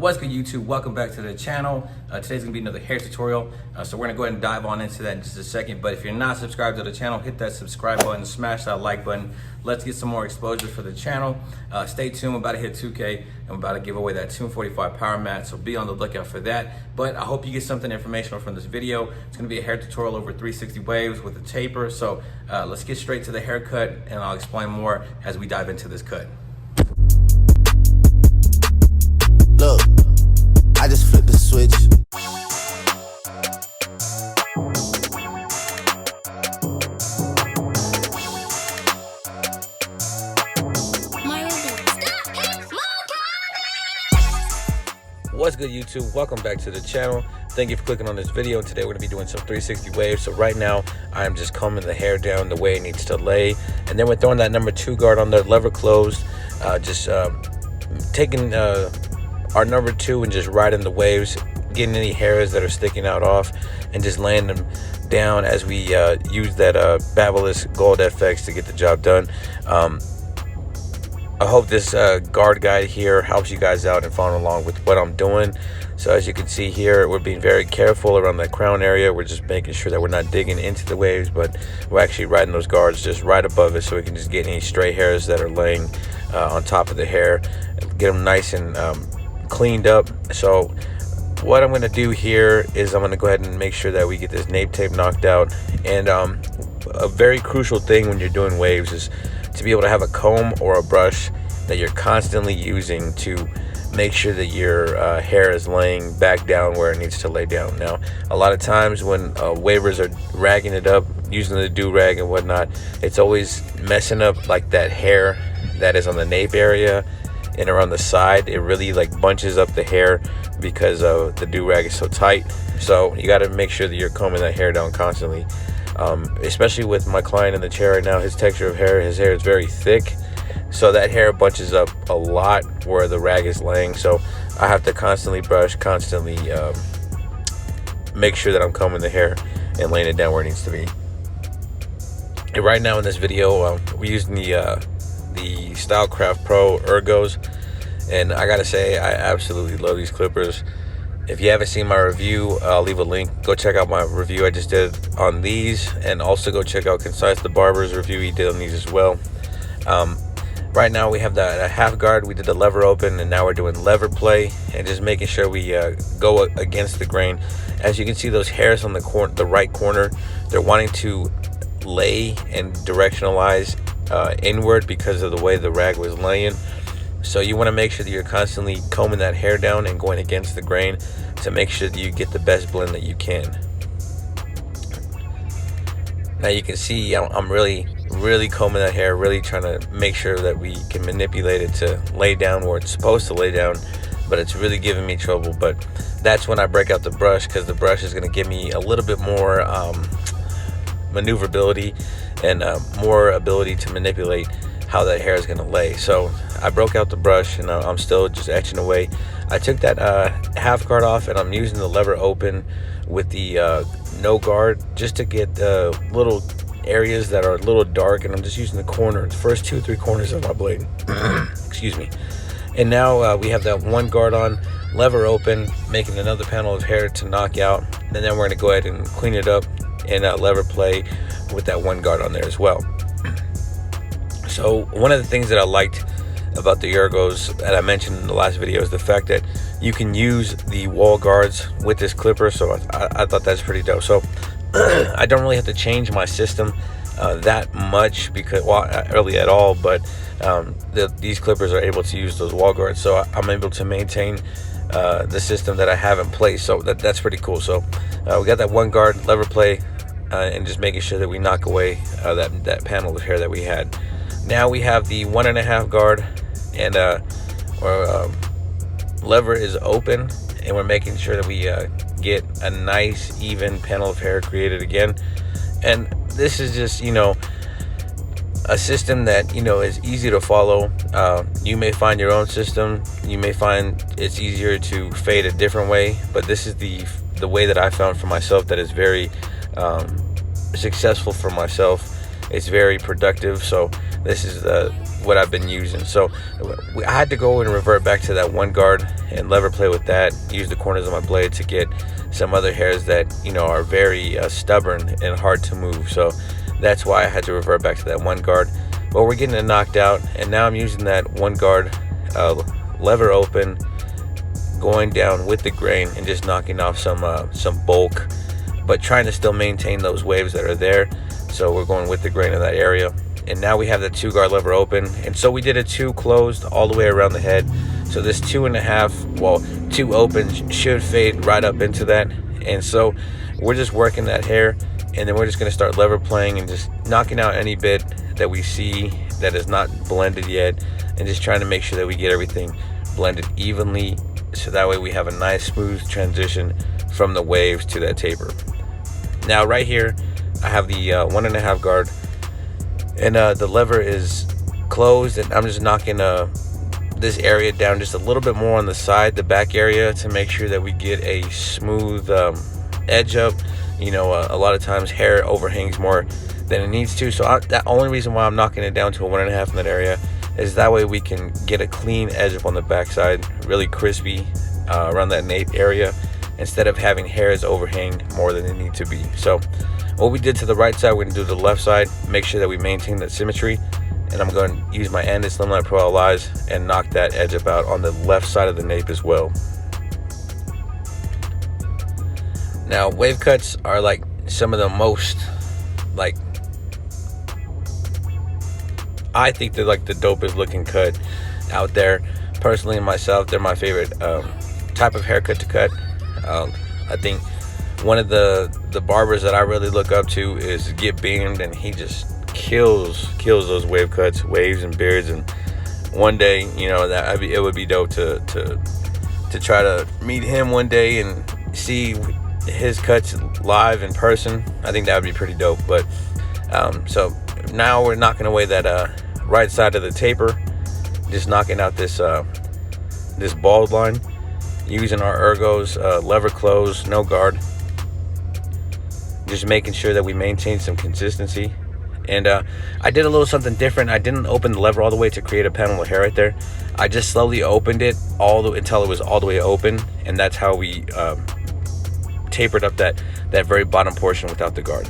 What's good, YouTube? Welcome back to the channel. Today's gonna be another hair tutorial. So we're gonna go ahead and dive on into that in just a second. But if you're not subscribed to the channel, hit that subscribe button, smash that like button. Let's get some more exposure for the channel. Stay tuned, we're about to hit 2K and we're about to give away that 245 power mat. So be on the lookout for that. But I hope you get something informational from this video. It's gonna be a hair tutorial over 360 waves with a taper. So let's get straight to the haircut and I'll explain more as we dive into this cut. Look, I just flipped the switch. What's good, YouTube? Welcome back to the channel. Thank you for clicking on this video. Today we're going to be doing some 360 waves. So right now I am just combing the hair down the way it needs to lay, and then we're throwing that number 2 guard on there, lever closed, taking our number 2 and just riding the waves, getting any hairs that are sticking out off and just laying them down as we use that Fabulous Gold FX to get the job done. I hope this guard guide here helps you guys out and following along with what I'm doing. So as you can see here, we're being very careful around that crown area. We're just making sure that we're not digging into the waves, but we're actually riding those guards just right above it so we can just get any stray hairs that are laying on top of the hair, get them nice and cleaned up. So what I'm going to do here is I'm going to go ahead and make sure that we get this nape tape knocked out. And a very crucial thing when you're doing waves is to be able to have a comb or a brush that you're constantly using to make sure that your hair is laying back down where it needs to lay down. Now, a lot of times when wavers are ragging it up, using the do-rag and whatnot, it's always messing up like that hair that is on the nape area and around the side. It really like bunches up the hair because the do-rag is so tight. So you got to make sure that you're combing that hair down constantly. Especially with my client in the chair right now, his texture of hair, his hair is very thick, so that hair bunches up a lot where the rag is laying. So I have to constantly brush, constantly make sure that I'm combing the hair and laying it down where it needs to be. And right now in this video, we're using the Stylecraft Pro Ergos, and I gotta say I absolutely love these clippers. If you haven't seen my review, I'll leave a link. Go check out my review I just did on these, and also go check out Concise the Barber's review he did on these as well. Right now we have the half guard. We did the lever open, and now we're doing lever play and just making sure we go against the grain. As you can see, those hairs on the right corner, they're wanting to lay and directionalize inward because of the way the rag was laying. So you want to make sure that you're constantly combing that hair down and going against the grain to make sure that you get the best blend that you can. Now you can see I'm really combing that hair, really trying to make sure that we can manipulate it to lay down where it's supposed to lay down, but it's really giving me trouble. But that's when I break out the brush, because the brush is going to give me a little bit more maneuverability and more ability to manipulate how that hair is going to lay. So I broke out the brush and I'm still just etching away. I took that half guard off and I'm using the lever open with the no guard just to get the little areas that are a little dark, and I'm just using the corner, the first 2-3 corners of my blade. Excuse me. And now we have that 1 guard on, lever open, making another panel of hair to knock out, and then we're going to go ahead and clean it up and lever play with that 1 guard on there as well. So one of the things that I liked about the Ergos that I mentioned in the last video is the fact that you can use the wall guards with this clipper. So I thought that's pretty dope. So I don't really have to change my system that much, because, well, not really at all, but these clippers are able to use those wall guards. So I'm able to maintain the system that I have in place. So that's pretty cool. So we got that 1 guard, lever play, and just making sure that we knock away that panel of hair that we had. Now we have the 1.5 guard, and our lever is open, and we're making sure that we get a nice even panel of hair created again. And this is just, you know, a system that, you know, is easy to follow. You may find your own system. You may find it's easier to fade a different way, but this is the way that I found for myself that is very successful for myself. It's very productive. So this is what I've been using. So I had to go and revert back to that one guard and lever play with that, use the corners of my blade to get some other hairs that, you know, are very stubborn and hard to move. So that's why I had to revert back to that one guard. But we're getting it knocked out, and now I'm using that one guard lever open, going down with the grain and just knocking off some bulk, but trying to still maintain those waves that are there. So we're going with the grain in that area. And now we have the 2 guard lever open, and so we did a 2 closed all the way around the head. So this 2.5, well, 2 opens should fade right up into that. And so we're just working that hair, and then we're just going to start lever playing and just knocking out any bit that we see that is not blended yet, and just trying to make sure that we get everything blended evenly, so that way we have a nice smooth transition from the waves to that taper. Now right here I have the 1.5 guard, and the lever is closed, and I'm just knocking this area down just a little bit more on the side, the back area, to make sure that we get a smooth edge up. You know, a lot of times hair overhangs more than it needs to, so the only reason why I'm knocking it down to a 1.5 in that area is that way we can get a clean edge up on the backside, really crispy around that nape area, instead of having hairs overhang more than they need to be. So what we did to the right side, we're going to do to the left side, make sure that we maintain that symmetry. And I'm going to use my Andis Slimline Pro Allies and knock that edge up out on the left side of the nape as well. Now, wave cuts are like some of the most, like, I think they're like the dopest looking cut out there. Personally, myself, they're my favorite type of haircut to cut. I think one of the barbers that I really look up to is Get Beamed, and he just kills those wave cuts, waves and beards. And one day, you know, that it would be dope to try to meet him one day and see his cuts live in person. I think that would be pretty dope. But so now we're knocking away that right side of the taper, just knocking out this this bald line using our ergos, lever close, no guard, just making sure that we maintain some consistency. And I did a little something different. I didn't open the lever all the way to create a panel of hair right there. I just slowly opened it until it was all the way open, and that's how we tapered up that very bottom portion without the guard.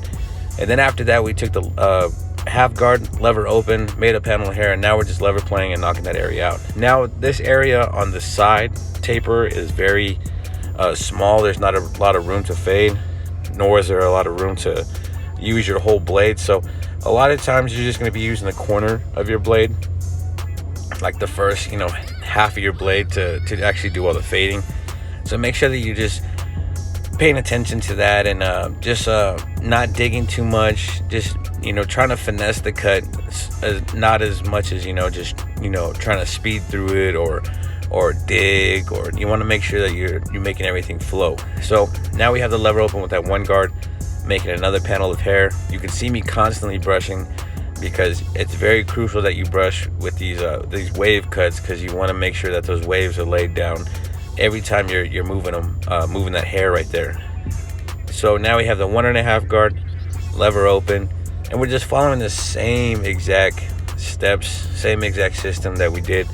And then after that, we took the half guard, lever open, made a panel of hair, and now we're just lever playing and knocking that area out. Now this area on the side taper is very small. There's not a lot of room to fade, nor is there a lot of room to use your whole blade. So a lot of times you're just going to be using the corner of your blade, like the first, you know, half of your blade to actually do all the fading. So make sure that you just paying attention to that, and just not digging too much, just, you know, trying to finesse the cut, not as much as, you know, just, you know, trying to speed through it or dig, or you want to make sure that you're making everything flow. So now we have the lever open with that one guard, making another panel of hair. You can see me constantly brushing, because it's very crucial that you brush with these wave cuts, because you want to make sure that those waves are laid down every time you're moving them, moving that hair right there. So now we have the 1.5 guard, lever open, and we're just following the same exact steps, same exact system that we did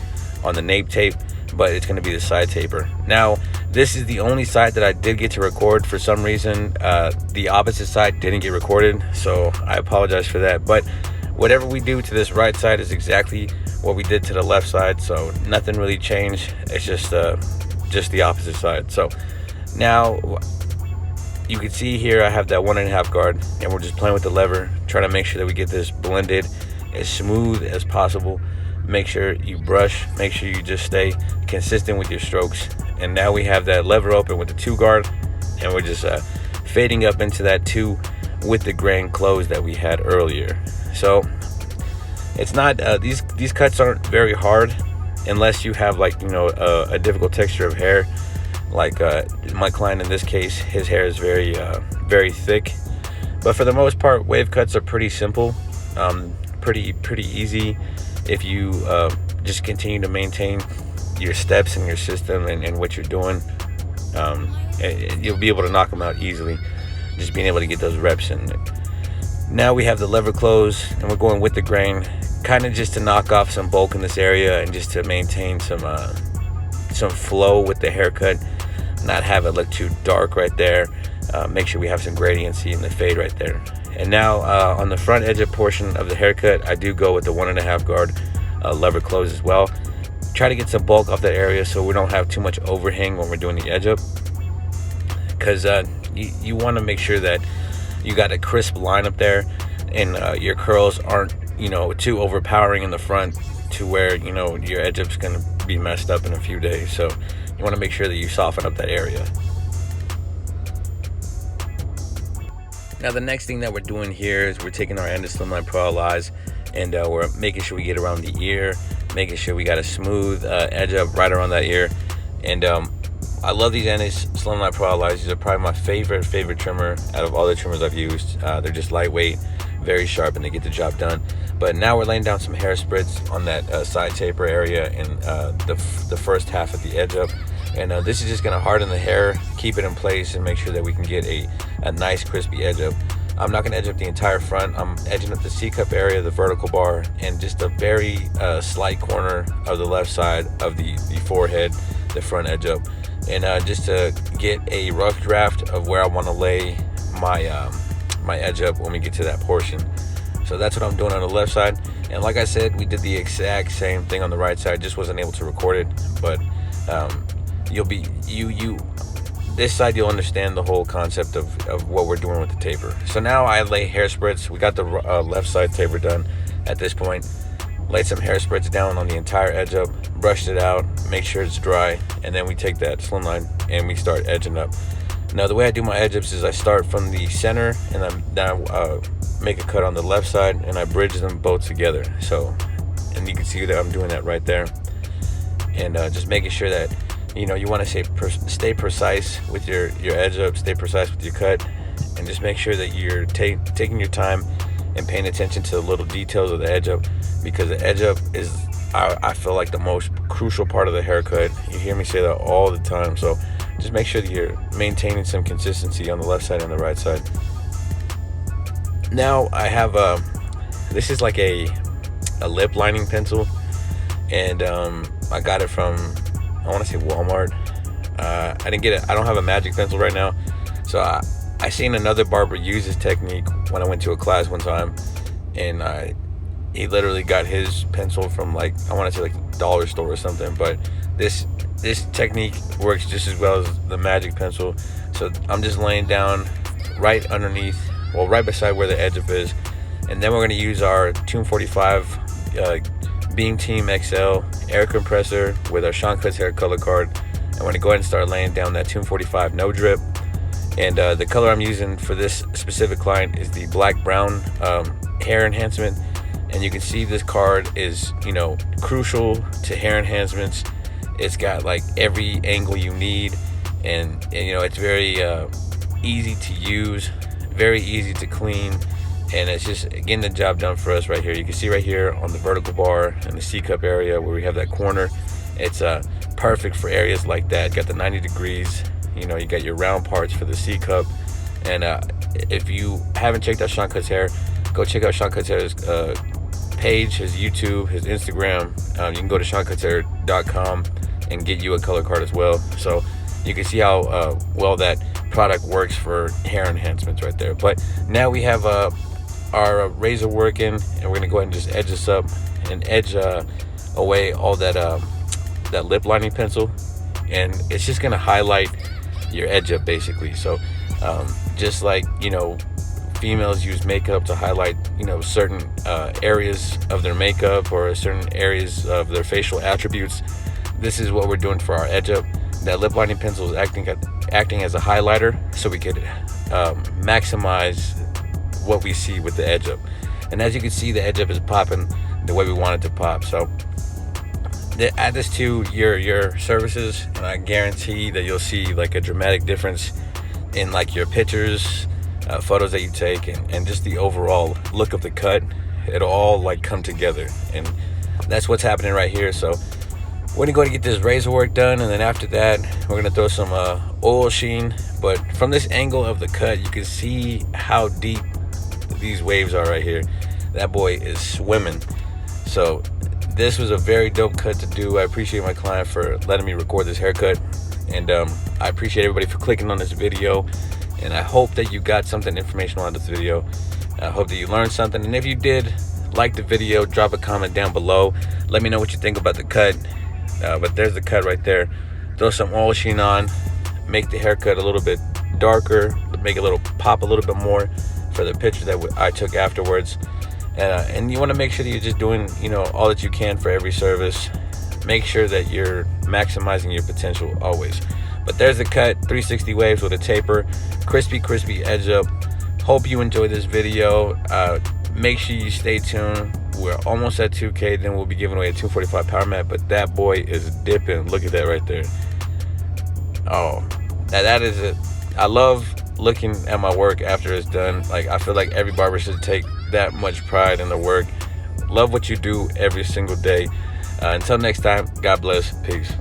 on the nape tape, but it's going to be the side taper. Now this is the only side that I did get to record. For some reason the opposite side didn't get recorded, so I apologize for that. But whatever we do to this right side is exactly what we did to the left side, so nothing really changed. It's just the opposite side. So now you can see here I have that 1.5 guard, and we're just playing with the lever, trying to make sure that we get this blended as smooth as possible. Make sure you brush, make sure you just stay consistent with your strokes. And now we have that lever open with the 2 guard, and we're just fading up into that 2 with the grain close that we had earlier. So it's not these cuts aren't very hard, unless you have, like, you know, a difficult texture of hair, like my client in this case. His hair is very thick. But for the most part, wave cuts are pretty simple, pretty easy if you just continue to maintain your steps and your system and what you're doing. You'll be able to knock them out easily, just being able to get those reps in. Now we have the lever close, and we're going with the grain, kind of just to knock off some bulk in this area and just to maintain some flow with the haircut, not have it look too dark right there. Make sure we have some gradiency in the fade right there. And now on the front edge portion of the haircut, I do go with the 1.5 guard lever close as well. Try to get some bulk off that area so we don't have too much overhang when we're doing the edge up, because you want to make sure that you got a crisp line up there, and your curls aren't, you know, too overpowering in the front to where, you know, your edge up's gonna be messed up in a few days. So you want to make sure that you soften up that area. Now the next thing that we're doing here is we're taking our end of slimline Pro and we're making sure we get around the ear, making sure we got a smooth edge up right around that ear. And I love these Ennis Slimline Pro. These are probably my favorite trimmer out of all the trimmers I've used. They're just lightweight, very sharp, and they get the job done. But now we're laying down some hair spritz on that side taper area and the first half of the edge up. And this is just gonna harden the hair, keep it in place, and make sure that we can get a nice crispy edge up. I'm not gonna edge up the entire front. I'm edging up the C-cup area, the vertical bar, and just a very slight corner of the left side of the forehead, the front edge up. And just to get a rough draft of where I wanna lay my my edge up when we get to that portion. So that's what I'm doing on the left side. And like I said, we did the exact same thing on the right side, just wasn't able to record it. But this side you'll understand the whole concept of what we're doing with the taper. So now I lay hair spritz. We got the left side taper done at this point. Laid some hair spritz down on the entire edge up, brushed it out, make sure it's dry, and then we take that slimline and we start edging up. Now the way I do my edge ups is I start from the center and I make a cut on the left side and I bridge them both together. So, and you can see that I'm doing that right there. And just making sure that, you know, you want to stay precise with your edge up, stay precise with your cut, and just make sure that you're taking your time and paying attention to the little details of the edge up, because the edge up is, I feel like, the most crucial part of the haircut. You hear me say that all the time. So just make sure that you're maintaining some consistency on the left side and the right side. Now I have this is like a lip lining pencil, and I got it from, I want to say, Walmart. I didn't get it. I don't have a magic pencil right now. So I seen another barber use this technique when I went to a class one time, and he literally got his pencil from, like, I want to say, like, dollar store or something. But this technique works just as well as the magic pencil. So I'm just laying down right underneath, well, right beside where the edge up is, and then we're going to use our 245 Beam Team XL air compressor with our Seancutshair Color Card. I'm going to go ahead and start laying down that 245 no drip. And the color I'm using for this specific client is the black brown hair enhancement. And you can see this card is, you know, crucial to hair enhancements. It's got like every angle you need, and you know, it's very easy to use, very easy to clean, and it's just getting the job done for us right here. You can see right here on the vertical bar and the C-cup area where we have that corner, it's perfect for areas like that. Got the 90 degrees, you know, you got your round parts for the C-cup. And if you haven't checked out Seancutshair, go check out Seancutshair's page, his YouTube, his Instagram. You can go to Seancutshair.com and get you a color card as well. So you can see how well that product works for hair enhancements right there. But now we have our razor working, and we're gonna go ahead and just edge this up and edge away all that lip lining pencil, and it's just gonna highlight your edge up basically. So just like, you know, females use makeup to highlight, you know, certain areas of their makeup or certain areas of their facial attributes, this is what we're doing for our edge up. That lip lining pencil is acting as a highlighter, so we could maximize what we see with the edge up. And as you can see, the edge up is popping the way we want it to pop. So add this to your services, and I guarantee that you'll see like a dramatic difference in like your pictures, photos that you take, and just the overall look of the cut. It'll all like come together, and that's what's happening right here. So we're gonna go ahead and get this razor work done, and then after that we're gonna throw some oil sheen. But from this angle of the cut, you can see how deep these waves are right here. That boy is swimming. So this was a very dope cut to do. I appreciate my client for letting me record this haircut, and I appreciate everybody for clicking on this video, and I hope that you got something informational out of this video. I hope that you learned something, and if you did, like the video, drop a comment down below, let me know what you think about the cut. But there's the cut right there. Throw some oil sheen on, make the haircut a little bit darker, make it a little pop a little bit more for the picture that I took afterwards. And you want to make sure that you're just doing, you know, all that you can for every service. Make sure that you're maximizing your potential always. But there's the cut, 360 waves with a taper, crispy edge up. Hope you enjoyed this video. Make sure you stay tuned. We're almost at 2K, then we'll be giving away a 245 power mat, but that boy is dipping. Look at that right there. Oh, that is it. I love looking at my work after it's done. Like, I feel like every barber should take that much pride in the work. Love what you do every single day. Until next time, God bless. Peace.